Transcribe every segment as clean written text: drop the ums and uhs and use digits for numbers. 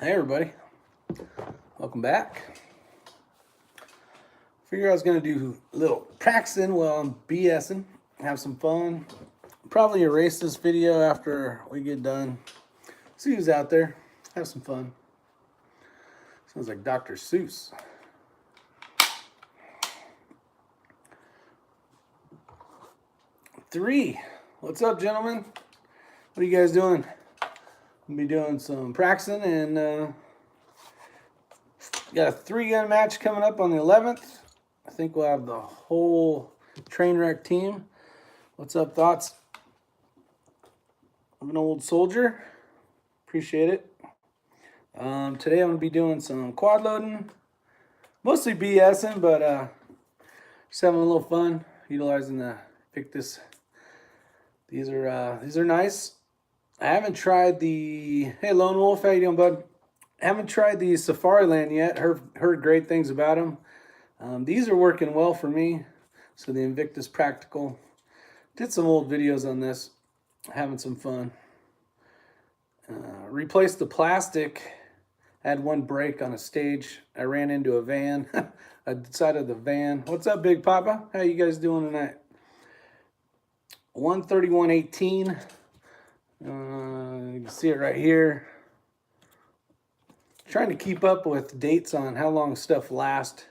Hey everybody, welcome back. Figure I was gonna do a little practicing while I'm BSing, have some fun. Probably erase this video after we get done. See who's out there, have some fun. Sounds like Dr. Seuss. Three. What's up, gentlemen? What are you guys doing? I'll be doing some practicing and got a 3-gun match coming up on the 11th. I think we'll have the whole train wreck team. What's up, thoughts? I'm an old soldier. Appreciate it. Today I'm going to be doing some quad loading. Mostly BSing, but just having a little fun utilizing the Victus. These are nice. I haven't tried the, hey Lone Wolf, how you doing, bud? I haven't tried the Safariland yet. Heard great things about them. These are working well for me. So the Invictus Practical. Did some old videos on this. Having some fun. Replaced the plastic. Had one break on a stage. I ran into a van. I decided the van. What's up, Big Papa? How you guys doing tonight? 131.18. You can see it right here. Trying to keep up with dates on how long stuff lasts.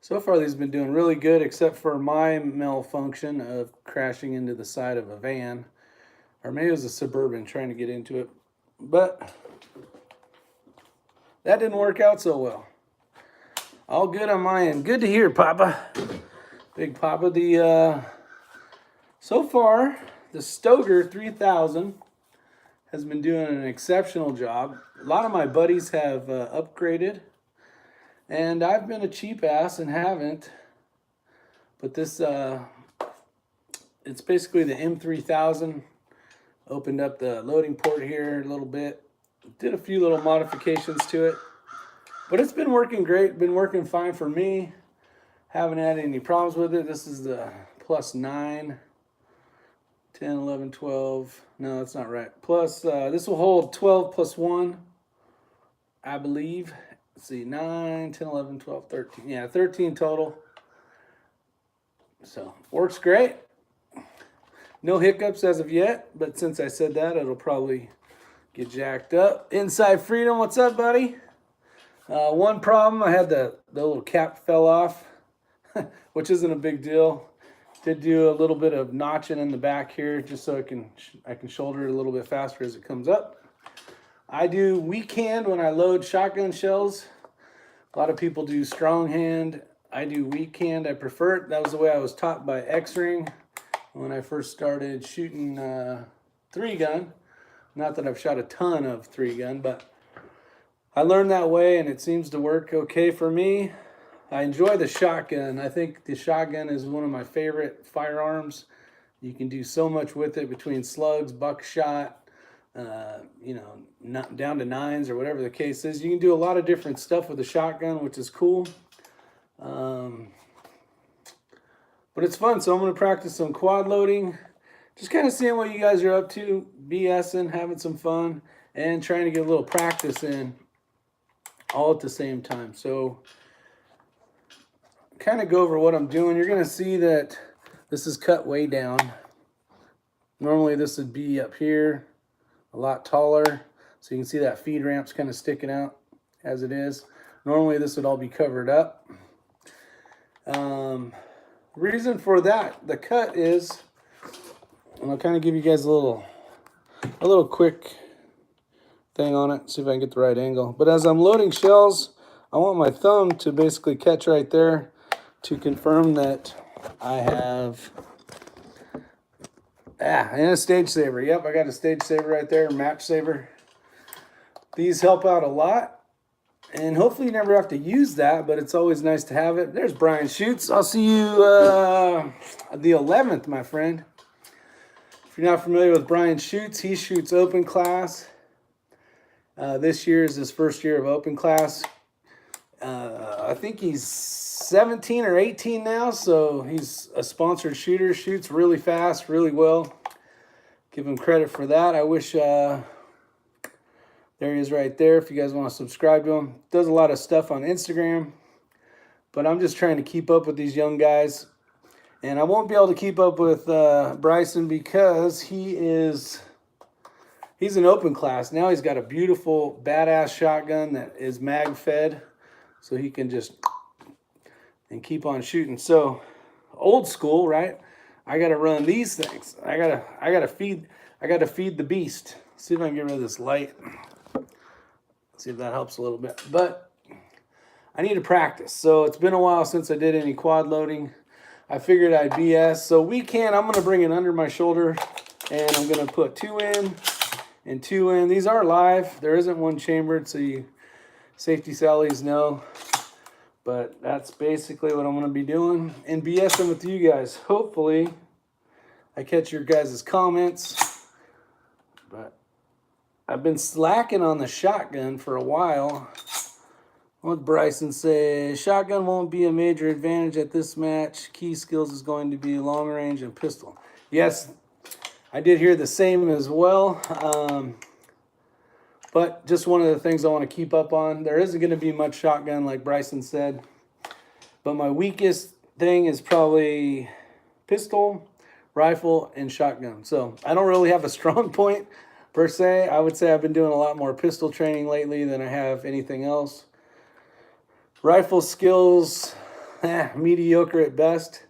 So far these have been doing really good, except for my malfunction of crashing into the side of a van. Or maybe it was a Suburban trying to get into it. But that didn't work out so well. All good on my end. Good to hear, Papa. Big Papa. So far, the Stoker 3000 has been doing an exceptional job. A lot of my buddies have upgraded, and I've been a cheap ass and haven't. But this, it's basically the M3000. Opened up the loading port here a little bit. Did a few little modifications to it. But it's been working great, been working fine for me. Haven't had any problems with it. This is the +9. 10, 11, 12. No, that's not right. Plus, this will hold 12 plus 1, I believe. Let's see, 9, 10, 11, 12, 13. Yeah, 13 total. So, works great. No hiccups as of yet, but since I said that, it'll probably get jacked up. Inside Freedom, what's up, buddy? One problem, I had the little cap fell off, which isn't a big deal. Did do a little bit of notching in the back here just so I can shoulder it a little bit faster as it comes up. I do weak hand when I load shotgun shells. A lot of people do strong hand. I do weak hand. I prefer it. That was the way I was taught by X-Ring when I first started shooting 3-gun. Not that I've shot a ton of 3-gun, but I learned that way and it seems to work okay for me. I enjoy the shotgun. I think the shotgun is one of my favorite firearms. You can do so much with it between slugs, buckshot, you know, not down to 9s or whatever the case is. You can do a lot of different stuff with the shotgun, which is cool. But it's fun, so I'm going to practice some quad loading. Just kind of seeing what you guys are up to, BSing, having some fun, and trying to get a little practice in all at the same time. So kind of go over what I'm doing. You're going to see that this is cut way down. Normally this would be up here, a lot taller. So you can see that feed ramp's kind of sticking out as it is. Normally this would all be covered up. Reason for that, the cut is, and I'll kind of give you guys a little quick thing on it, see if I can get the right angle. But as I'm loading shells, I want my thumb to basically catch right there to confirm that I have, and a stage saver. Yep, I got a stage saver right there, match saver. These help out a lot, and hopefully you never have to use that, but it's always nice to have it. There's Brian Shoots. I'll see you the 11th, my friend. If you're not familiar with Brian Shoots, he shoots open class. This year is his first year of open class. I think he's 17 or 18 now, so he's a sponsored shooter, shoots really fast, really well. Give him credit for that. I wish there There he is right there if you guys want to subscribe to him. Does a lot of stuff on Instagram. But I'm just trying to keep up with these young guys. And I won't be able to keep up with Bryson because he's an open class. Now he's got a beautiful, badass shotgun that is mag fed. So he can just and keep on shooting. So old school, right? I gotta run these things. I gotta feed the beast. See if I can get rid of this light. See if that helps a little bit. But I need to practice. So it's been a while since I did any quad loading. I figured I'd BS. So I'm gonna bring it under my shoulder and I'm gonna put 2 in and 2 in. These are live. There isn't one chambered, so you safety Sallies know. But that's basically what I'm going to be doing and BSing with you guys. Hopefully, I catch your guys' comments. But I've been slacking on the shotgun for a while. What did Bryson say? Shotgun won't be a major advantage at this match. Key skills is going to be long range and pistol. Yes, I did hear the same as well. But just one of the things I want to keep up on. There isn't going to be much shotgun like Bryson said. But my weakest thing is probably pistol, rifle, and shotgun. So I don't really have a strong point per se. I would say I've been doing a lot more pistol training lately than I have anything else. Rifle skills, mediocre at best.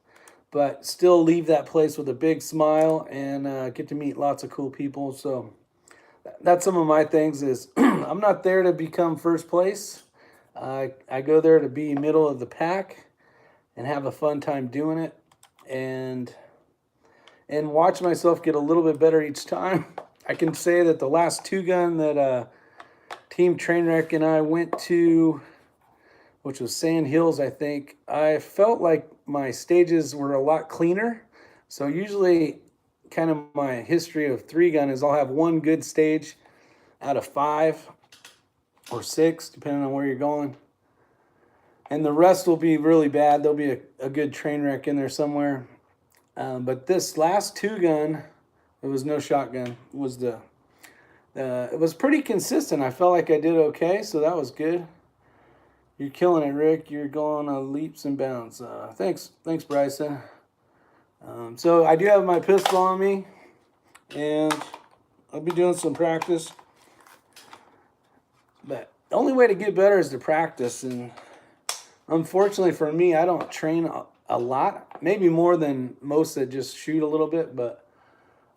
But still leave that place with a big smile and get to meet lots of cool people. So that's some of my things is I'm not there to become first place. I go there to be middle of the pack and have a fun time doing it and watch myself get a little bit better each time. I can say that the last 2 gun that Team Trainwreck and I went to, which was Sand Hills, I think, I felt like my stages were a lot cleaner. So usually kind of my history of 3 gun is I'll have 1 good stage out of 5 or 6, depending on where you're going. And the rest will be really bad. There'll be a good train wreck in there somewhere. But this last 2 gun, it was no shotgun. It was pretty consistent. I felt like I did okay, so that was good. You're killing it, Rick. You're going on leaps and bounds. Thanks, Bryson. So I do have my pistol on me, and I'll be doing some practice. But the only way to get better is to practice, and unfortunately for me, I don't train a lot. Maybe more than most that just shoot a little bit, but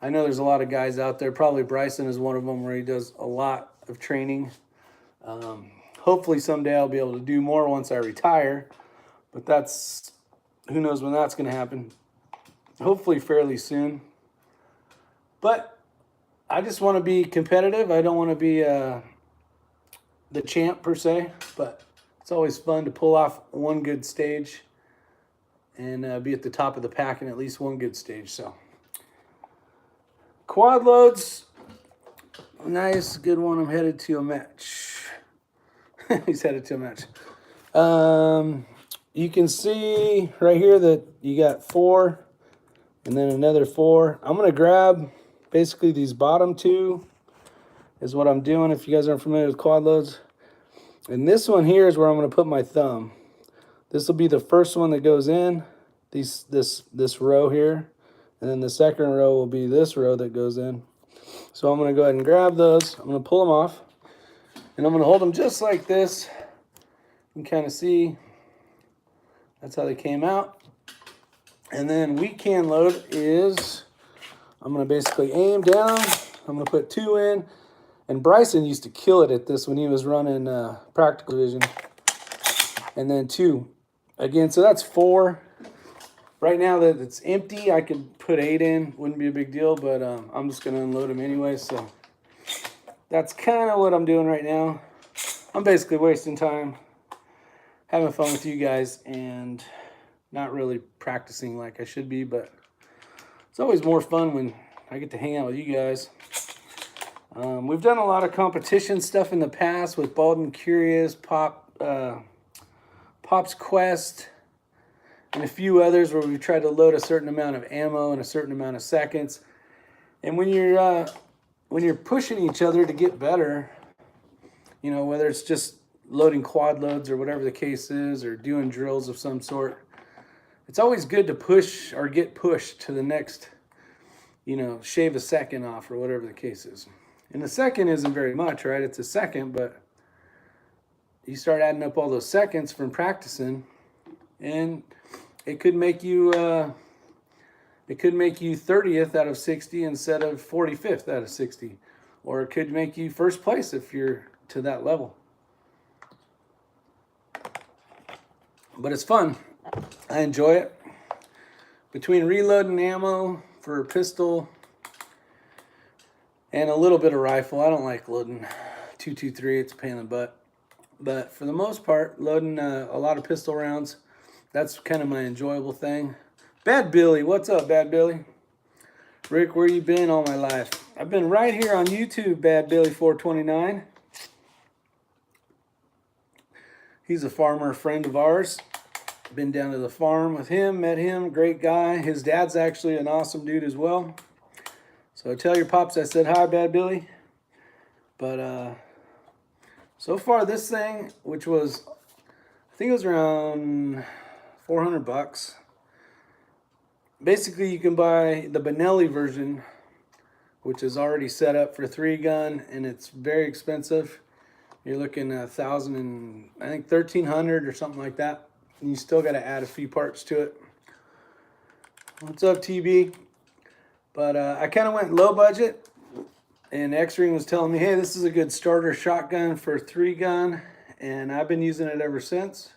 I know there's a lot of guys out there. Probably Bryson is one of them where he does a lot of training. Hopefully someday I'll be able to do more once I retire, but who knows when that's going to happen. Hopefully fairly soon. But I just want to be competitive. I don't want to be the champ per se, but it's always fun to pull off 1 good stage and be at the top of the pack in at least 1 good stage. So quad loads, nice, good one. I'm headed to a match. He's headed to a match. You can see right here that you got 4 and then another 4. I'm going to grab basically these bottom 2 is what I'm doing if you guys aren't familiar with quad loads. And this one here is where I'm going to put my thumb. This will be the first one that goes in, this row here. And then the second row will be this row that goes in. So I'm going to go ahead and grab those. I'm going to pull them off. And I'm going to hold them just like this. You can kind of see that's how they came out. And then weak can load is, I'm going to basically aim down. I'm going to put 2 in. And Bryson used to kill it at this when he was running practical vision. And then 2. Again, so that's 4. Right now that it's empty, I could put 8 in. Wouldn't be a big deal, but I'm just going to unload them anyway. So that's kind of what I'm doing right now. I'm basically wasting time, having fun with you guys, and not really practicing like I should be, but it's always more fun when I get to hang out with you guys. We've done a lot of competition stuff in the past with Bald and Curious, Pop's Quest, and a few others where we tried to load a certain amount of ammo in a certain amount of seconds. And when you're pushing each other to get better, you know, whether it's just loading quad loads or whatever the case is, or doing drills of some sort. It's always good to push or get pushed to the next, you know, shave a second off or whatever the case is. And a second isn't very much, right? It's a second, but you start adding up all those seconds from practicing, and it could make you 30th out of 60 instead of 45th out of 60, or it could make you first place if you're to that level. But it's fun. I enjoy it. Between reloading ammo for a pistol and a little bit of rifle, I don't like loading 223. It's a pain in the butt. But for the most part, loading a lot of pistol rounds, that's kind of my enjoyable thing. Bad Billy, what's up, Bad Billy? Rick, where you been all my life? I've been right here on YouTube, Bad Billy 429. He's a farmer friend of ours. Been down to the farm with him, met him, great guy. His dad's actually an awesome dude as well. So tell your pops I said hi, Bad Billy. But so far this thing, which was, I think it was around 400 bucks. Basically you can buy the Benelli version, which is already set up for 3-gun, and it's very expensive. You're looking at 1,000 and I think 1,300 or something like that. And you still got to add a few parts to it. What's up, TB? But I kind of went low budget, and X-Ring was telling me, hey, this is a good starter shotgun for 3-gun, and I've been using it ever since.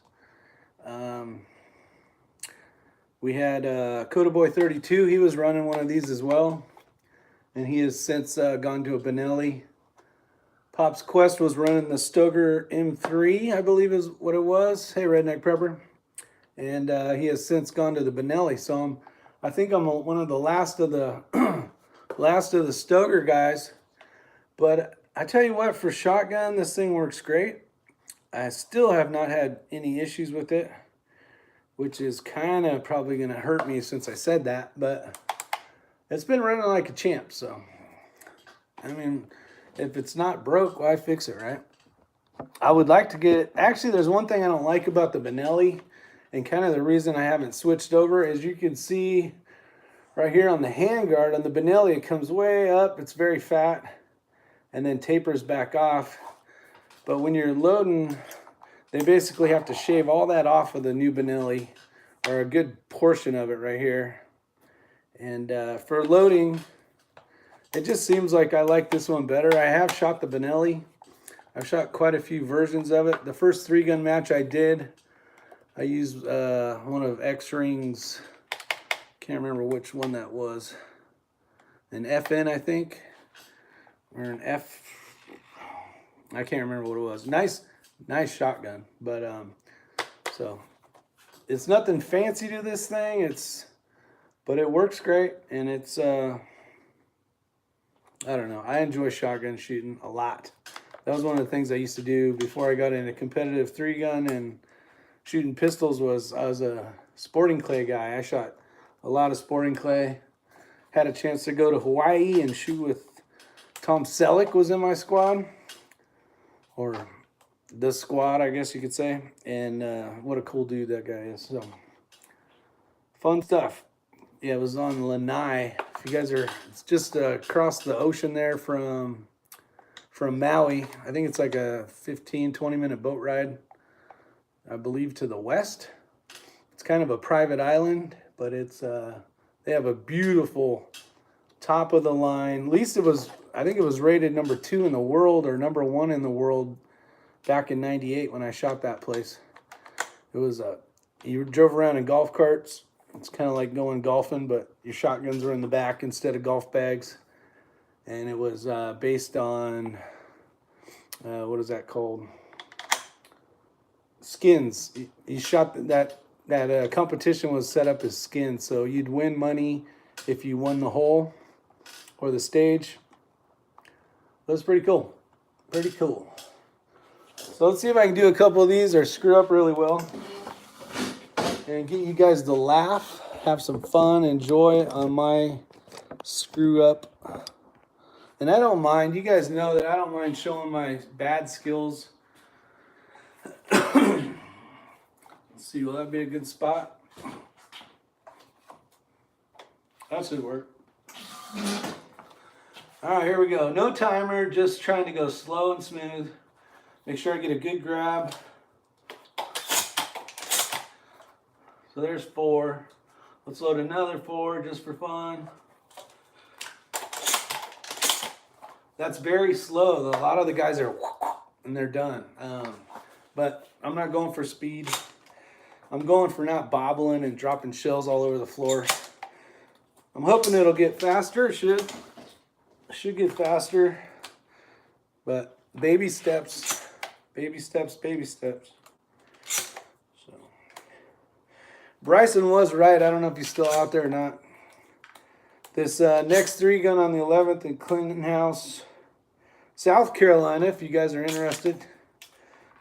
We had Coda Boy 32. He was running one of these as well, and he has since gone to a Benelli. Pop's Quest was running the Stoker M3, I believe is what it was. Hey, Redneck Prepper. And he has since gone to the Benelli. So I think I'm one of the last of the last of the Stoker guys. But I tell you what, for shotgun, this thing works great. I still have not had any issues with it, which is kind of probably going to hurt me since I said that. But it's been running like a champ. So, I mean, if it's not broke, why fix it, right? I would like to get, actually there's one thing I don't like about the Benelli, and kind of the reason I haven't switched over is you can see right here on the handguard on the Benelli, it comes way up, it's very fat, and then tapers back off. But when you're loading, they basically have to shave all that off of the new Benelli, or a good portion of it right here. And for loading, it just seems like I like this one better. I have shot the Benelli. I've shot quite a few versions of it. The first 3-gun match I did, I used one of X-Ring's, can't remember which one that was. An FN, I think, or an F, I can't remember what it was. Nice shotgun, but so it's nothing fancy to this thing. But it works great, and it's I don't know. I enjoy shotgun shooting a lot. That was one of the things I used to do before I got into competitive 3-gun and shooting pistols. I was a sporting clay guy. I shot a lot of sporting clay. Had a chance to go to Hawaii and shoot with Tom Selleck was in my squad, or the squad, I guess you could say. And what a cool dude that guy is. So fun stuff. Yeah, it was on Lanai. If you guys are, it's just across the ocean there from Maui. I think it's like a 15-20 minute boat ride, I believe, to the west. It's kind of a private island, but it's they have a beautiful top of the line. At least it was, I think it was rated number 2 in the world or number 1 in the world back in '98 when I shot that place. It was you drove around in golf carts. It's kind of like going golfing, but your shotguns are in the back instead of golf bags. And it was based on, what is that called? Skins. You shot that competition was set up as skins. So you'd win money if you won the hole or the stage. That was pretty cool. Pretty cool. So let's see if I can do a couple of these or screw up really well and get you guys to laugh, have some fun, enjoy on my screw up And I don't mind. You guys know that I don't mind showing my bad skills. Let's see, will that be a good spot? That should work. All right, here we go. No timer, just trying to go slow and smooth. Make sure I get a good grab. So there's 4. Let's load another 4 just for fun. That's very slow. A lot of the guys are and they're done. But I'm not going for speed. I'm going for not bobbling and dropping shells all over the floor. I'm hoping it'll get faster. It should get faster. But baby steps, baby steps, baby steps. So Bryson was right. I don't know if he's still out there or not. This next 3 gun on the 11th in Clinton House, South Carolina, if you guys are interested.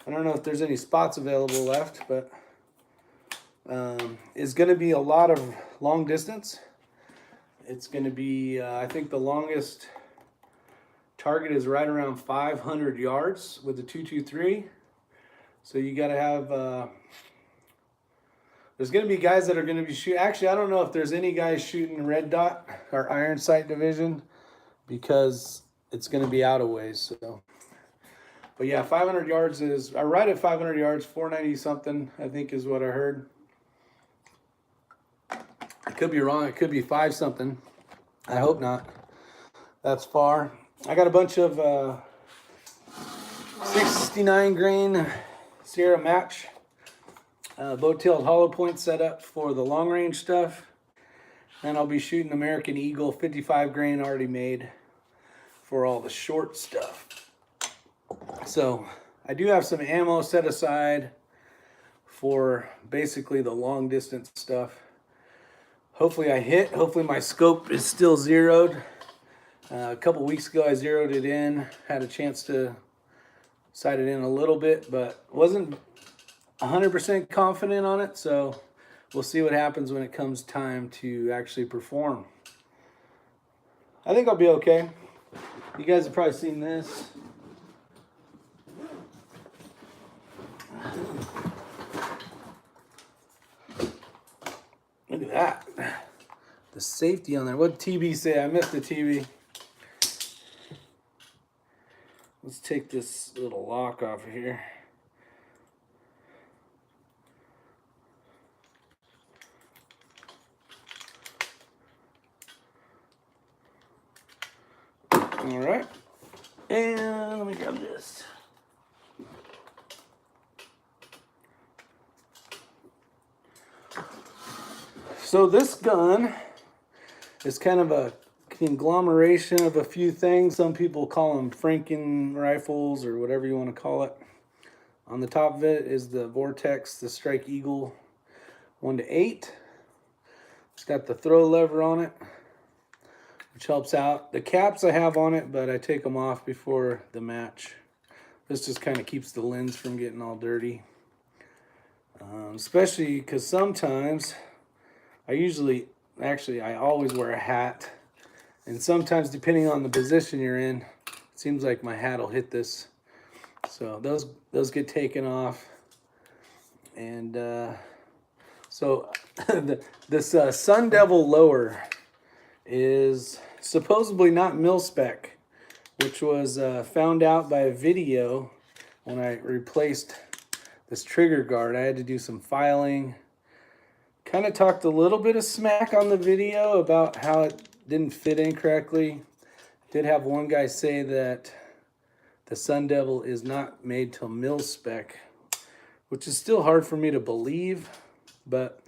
I don't know if there's any spots available left, but it's going to be a lot of long distance. It's going to be, I think the longest target is right around 500 yards with the 223. So you got to have, there's going to be guys that are going to be shooting. Actually, I don't know if there's any guys shooting red dot or iron sight division because it's going to be out of ways. So, but yeah, 500 yards is, I right at 500 yards, 490 something, I think is what I heard. I could be wrong. It could be 5 something. I hope not. That's far. I got a bunch of 69 grain Sierra Match bow-tailed hollow point set up for the long range stuff. And I'll be shooting American Eagle 55 grain already made for all the short stuff. So I do have some ammo set aside for basically the long distance stuff. Hopefully I hit. Hopefully my scope is still zeroed. A couple weeks ago I zeroed it in. Had a chance to sight it in a little bit, but wasn't 100% confident on it. So we'll see what happens when it comes time to actually perform. I think I'll be okay. You guys have probably seen this. Look at that. The safety on there. What did TB say? I missed the TV. Let's take this little lock off of here. All right. And let me grab this. So this gun is kind of a conglomeration of a few things. Some people call them Franken rifles or whatever you want to call it. On the top of it is the Vortex, the Strike Eagle 1-8. It's got the throw lever on it, which helps out. The caps I have on it, but I take them off before the match. This just kind of keeps the lens from getting all dirty. Especially because sometimes I always wear a hat. And sometimes depending on the position you're in, it seems like my hat will hit this. So those get taken off. And so this Sun Devil lower is supposedly not mil-spec, which was found out by a video when I replaced this trigger guard. I had to do some filing. Kind of talked a little bit of smack on the video about how it didn't fit in correctly. Did have one guy say that the Sun Devil is not made to mil-spec, which is still hard for me to believe, but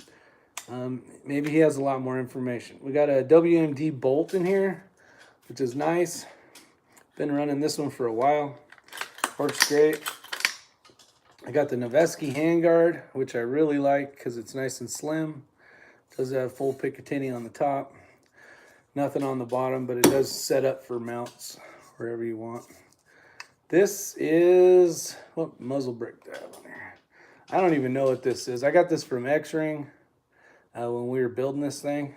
maybe he has a lot more information. We got a WMD bolt in here, which is nice. Been running this one for a while. Works great. I got the Noveske handguard, which I really like because it's nice and slim. Does have full Picatinny on the top. Nothing on the bottom, but it does set up for mounts wherever you want. This is, what muzzle brake do I have on here? I don't even know what this is. I got this from X-Ring when we were building this thing.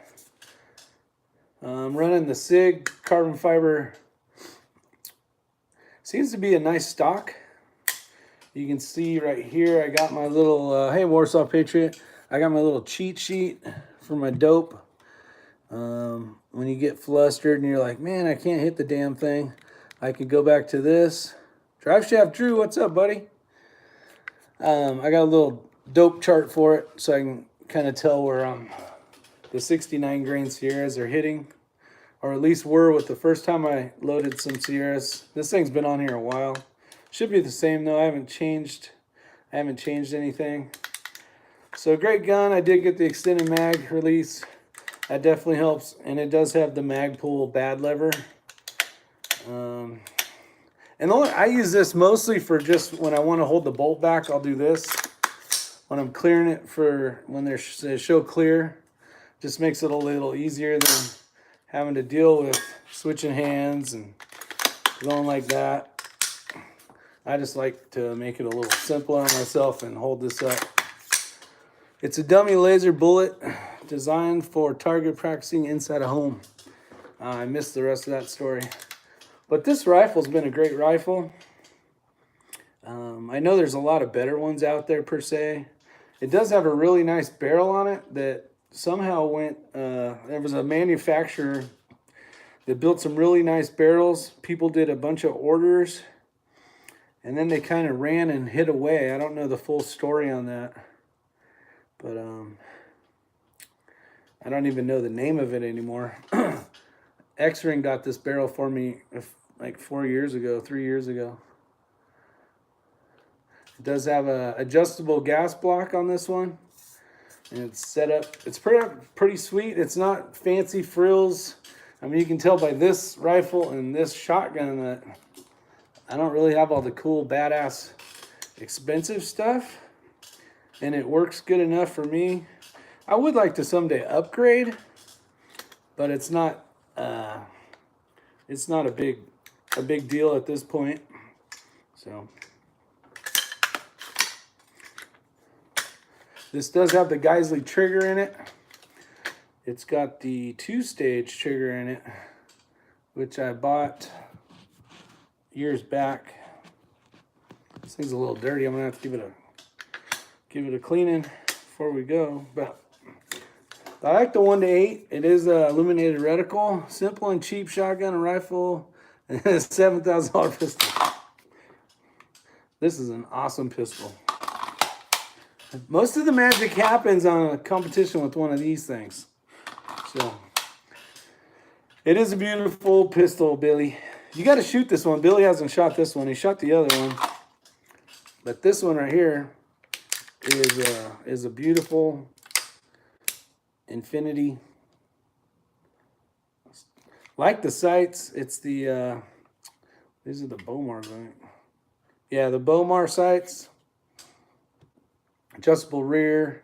I'm running the SIG carbon fiber Seems to be a nice stock. You can see right here, I got my little, hey Warsaw Patriot, I got my little cheat sheet for my dope. When you get flustered and you're like, man, I can't hit the damn thing, I could go back to this. Drive Shaft Drew, what's up, buddy? I got a little dope chart for it so I can kind of tell where the 69 grain Sierras are hitting, or at least were with the first time I loaded some Sierras. This thing's been on here a while. Should be the same though. I haven't changed anything. So great gun. I did get the extended mag release. That definitely helps, and it does have the Magpul bad lever. And I use this mostly for just when I want to hold the bolt back. I'll do this when I'm clearing it for when they show clear. Just makes it a little easier than having to deal with switching hands and going like that. I just like to make it a little simpler on myself and hold this up. It's a dummy laser bullet designed for target practicing inside a home. I missed the rest of that story. But this rifle's been a great rifle. I know there's a lot of better ones out there per se. It does have a really nice barrel on it that somehow went, there was a manufacturer that built some really nice barrels. People did a bunch of orders and then they kind of ran and hid away. I don't know the full story on that, but I don't even know the name of it anymore. X-Ring got this barrel for me like 3 years ago. It does have a adjustable gas block on this one, and it's set up. It's pretty sweet. It's not fancy frills. I mean, you can tell by this rifle and this shotgun that I don't really have all the cool, badass, expensive stuff, and it works good enough for me. I would like to someday upgrade, but it's not a big deal at this point. So this does have the Geisley trigger in it. It's got the 2-stage trigger in it, which I bought years back. This thing's a little dirty. I'm gonna have to give it a cleaning before we go. But I like the 1-8. It is a illuminated reticle, simple and cheap shotgun and rifle, and a $7,000 pistol. This is an awesome pistol. Most of the magic happens on a competition with one of these things. So it is a beautiful pistol, Billy. You got to shoot this one. Billy hasn't shot this one. He shot the other one, but this one right here is a beautiful Infinity. Like the sights, it's the these are the Bomars, right? Yeah, the Bomar sights. Adjustable rear,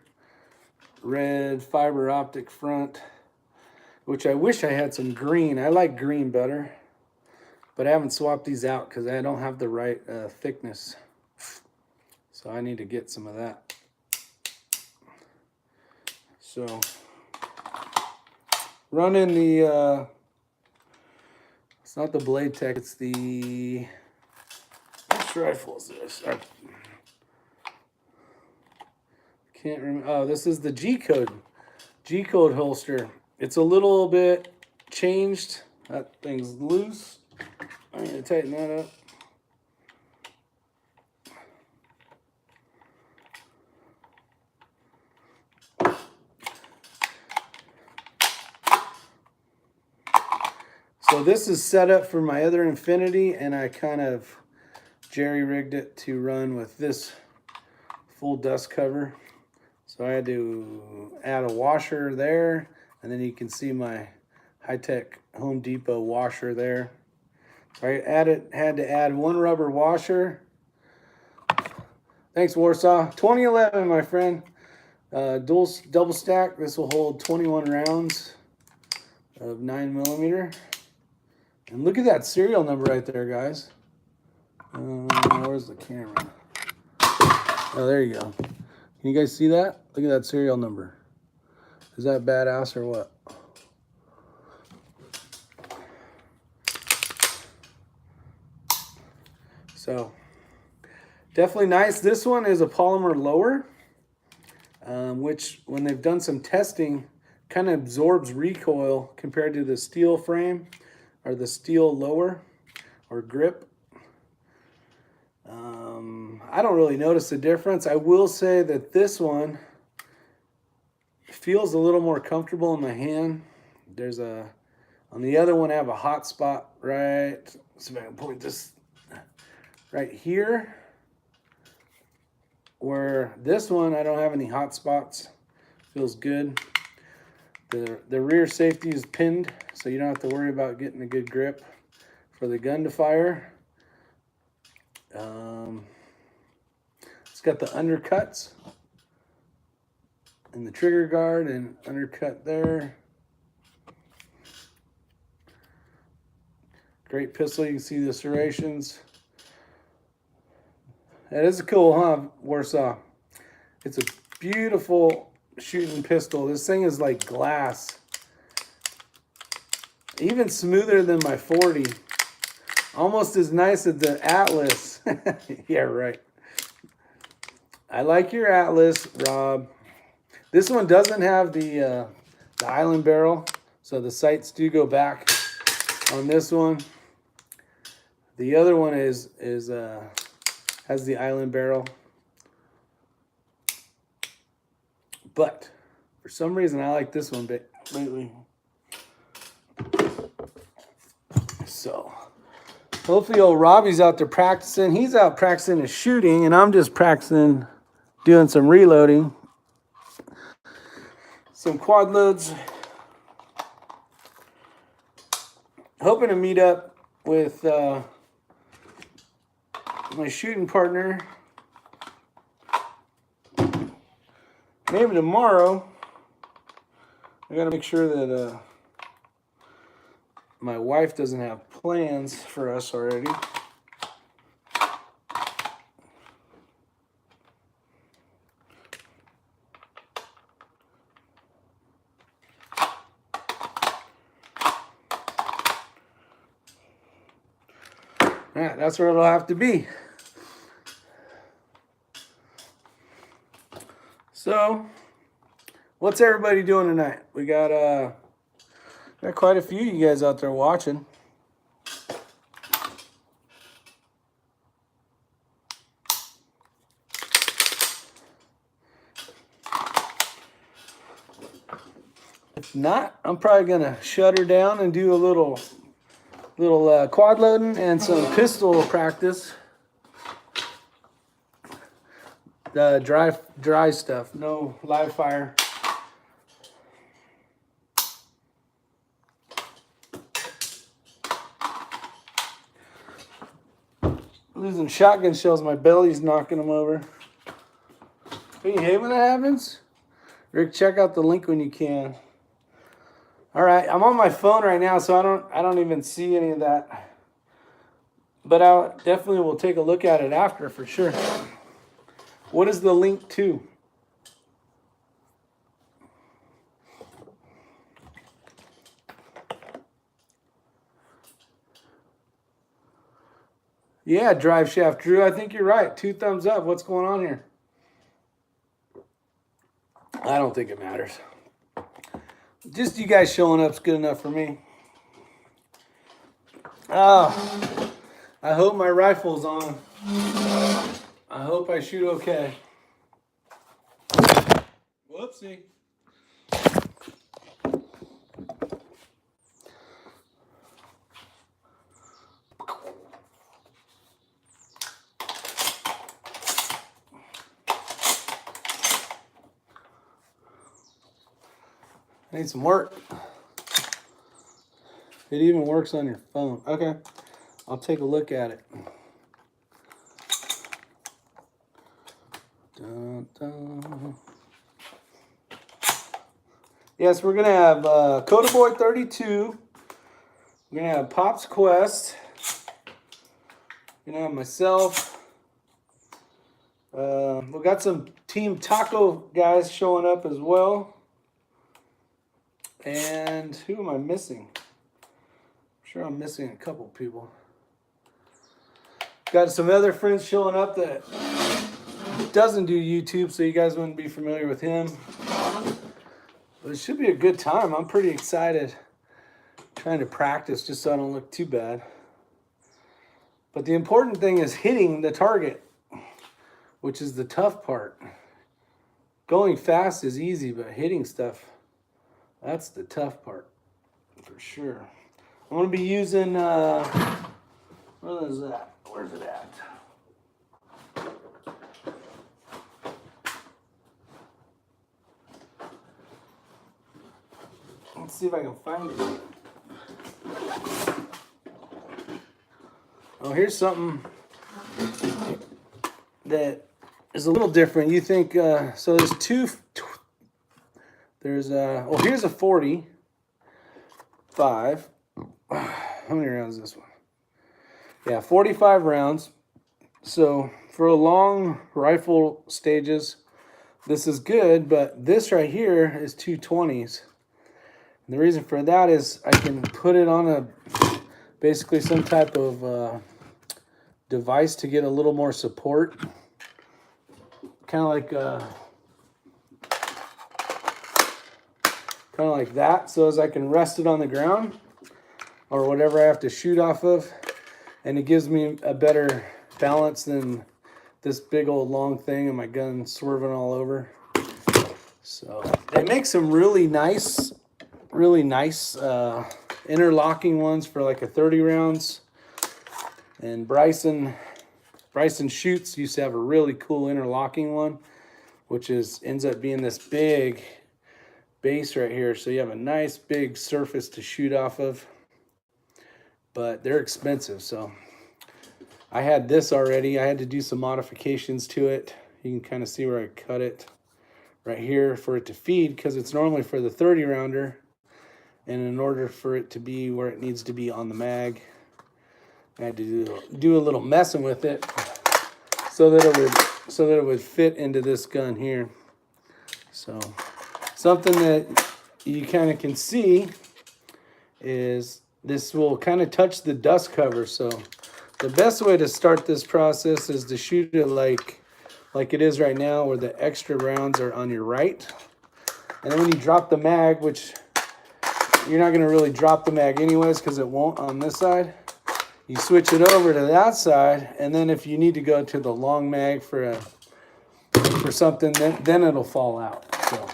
red fiber optic front, which I wish I had some green. I like green better, but I haven't swapped these out because I don't have the right thickness. So I need to get some of that. So running the, it's not the Blade Tech, it's the, which rifle is this? I can't remember. Oh, this is the G-Code holster. It's a little bit changed. That thing's loose. I need to tighten that up. So this is set up for my other Infinity, and I kind of jerry-rigged it to run with this full dust cover. So I had to add a washer there, and then you can see my high-tech Home Depot washer there. So I had to add one rubber washer. Thanks, Warsaw. 2011, my friend. Double stack. This will hold 21 rounds of 9mm. And look at that serial number right there, guys. Where's the camera? Oh, there you go. Can you guys see that? Look at that serial number. Is that badass or what? So definitely nice. This one is a polymer lower, which when they've done some testing kind of absorbs recoil compared to the steel frame or the steel lower or grip. I don't really notice a difference. I will say that this one feels a little more comfortable in my hand. On the other one I have a hot spot right, so if I can point this right here, where this one I don't have any hot spots. Feels good. The rear safety is pinned, so you don't have to worry about getting a good grip for the gun to fire. It's got the undercuts and the trigger guard and undercut there. Great pistol. You can see the serrations. That is cool, huh, Warsaw? It's a beautiful shooting pistol. This thing is like glass. Even smoother than my 40. Almost as nice as the Atlas. Yeah, right. I like your Atlas, Rob. This one doesn't have the island barrel, so the sights do go back on this one. The other one has the island barrel, but for some reason I like this one lately. So hopefully old Robbie's out there practicing. He's out practicing his shooting, and I'm just practicing doing some reloading, some quad loads. Hoping to meet up with my shooting partner maybe tomorrow. I gotta make sure that my wife doesn't have plans for us already. Yeah, that's where it'll have to be. So, what's everybody doing tonight? We got quite a few of you guys out there watching. If not, I'm probably gonna shut her down and do a little quad loading and some pistol practice. The dry stuff, no live fire. Losing shotgun shells, my belly's knocking them over. Don't you hate when that happens? Rick, check out the link when you can. All right, I'm on my phone right now, so I don't even see any of that. But I definitely will take a look at it after for sure. What is the link to? Yeah, drive shaft. Drew, I think you're right. 2 thumbs up. What's going on here? I don't think it matters. Just you guys showing up's good enough for me. Oh, I hope my rifle's on. I hope I shoot okay. Whoopsie. I need some work. It even works on your phone. Okay, I'll take a look at it. Dun, dun. Yes, we're gonna have Coda Boy 32. We're gonna have Pop's Quest. We're gonna have myself. We got some Team Taco guys showing up as well. And who am I missing? I'm sure I'm missing a couple people. Got some other friends showing up that doesn't do YouTube, so you guys wouldn't be familiar with him. But it should be a good time. I'm pretty excited. Trying to practice just so I don't look too bad. But the important thing is hitting the target, which is the tough part. Going fast is easy, but hitting stuff, that's the tough part, for sure. I'm going to be using, what is that? Where's it at? Let's see if I can find it. Oh, here's something that is a little different. You think, so there's well, here's a 45. How many rounds is this one? Yeah, 45 rounds. So for a long rifle stages, this is good, but this right here is 220s. And the reason for that is I can put it on basically some type of device to get a little more support. Kind of like that, so as I can rest it on the ground or whatever I have to shoot off of, and it gives me a better balance than this big old long thing and my gun swerving all over. So they make some really nice interlocking ones for like a 30 rounds. And Bryson Shoots used to have a really cool interlocking one, which ends up being this big base right here. So you have a nice big surface to shoot off of, but they're expensive. So I had this already. I had to do some modifications to it. You can kind of see where I cut it right here for it to feed, because it's normally for the 30 rounder. And in order for it to be where it needs to be on the mag, I had to do a little messing with it so that it would fit into this gun here. So something that you kind of can see is this will kind of touch the dust cover. So the best way to start this process is to shoot it like it is right now, where the extra rounds are on your right. And then when you drop the mag, which you're not going to really drop the mag anyways because it won't on this side, you switch it over to that side, and then if you need to go to the long mag for something, then it'll fall out. So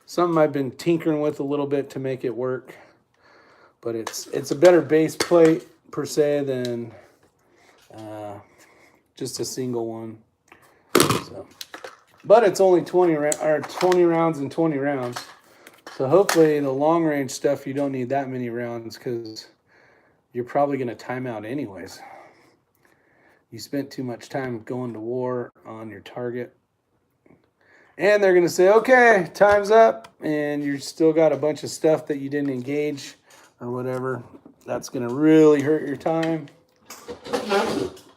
something I've been tinkering with a little bit to make it work, but it's a better base plate per se than just a single one. So, but it's only 20 rounds and 20 rounds. So hopefully the long range stuff, you don't need that many rounds, because you're probably going to time out anyways. You spent too much time going to war on your target. And they're going to say, okay, time's up. And you still got a bunch of stuff that you didn't engage or whatever. That's going to really hurt your time.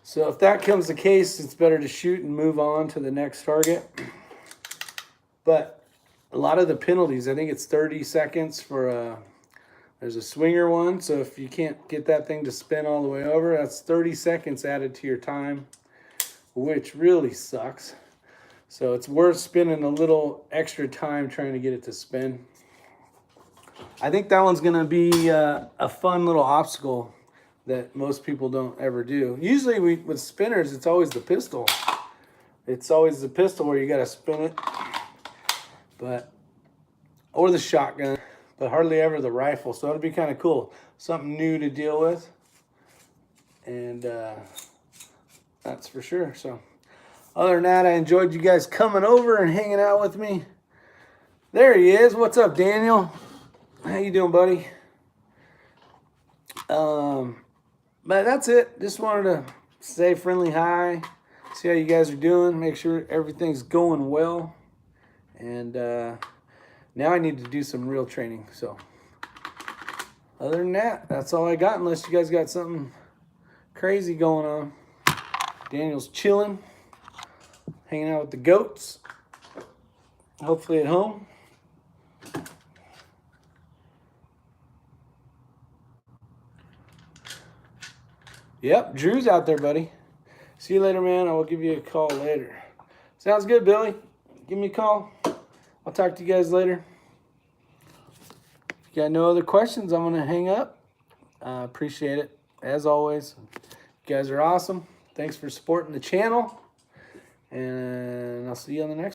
So if that comes the case, it's better to shoot and move on to the next target. But a lot of the penalties, I think it's 30 seconds for there's a swinger one. So if you can't get that thing to spin all the way over, that's 30 seconds added to your time, which really sucks. So it's worth spending a little extra time trying to get it to spin. I think that one's going to be a fun little obstacle that most people don't ever do. Usually with spinners, it's always the pistol. It's always the pistol where you got to spin it. Or the shotgun, but hardly ever the rifle. So it'll be kind of cool. Something new to deal with. And that's for sure. So other than that, I enjoyed you guys coming over and hanging out with me. There he is. What's up, Daniel? How you doing, buddy? But that's it. Just wanted to say friendly hi, see how you guys are doing, make sure everything's going well. And now I need to do some real training. So other than that, that's all I got, unless you guys got something crazy going on. Daniel's chilling, hanging out with the goats, hopefully at home. Yep, Drew's out there, buddy. See you later, man. I will give you a call later. Sounds good, Billy. Give me a call. I'll talk to you guys later. If you got no other questions, I'm going to hang up. Appreciate it, as always. You guys are awesome. Thanks for supporting the channel. And I'll see you on the next one.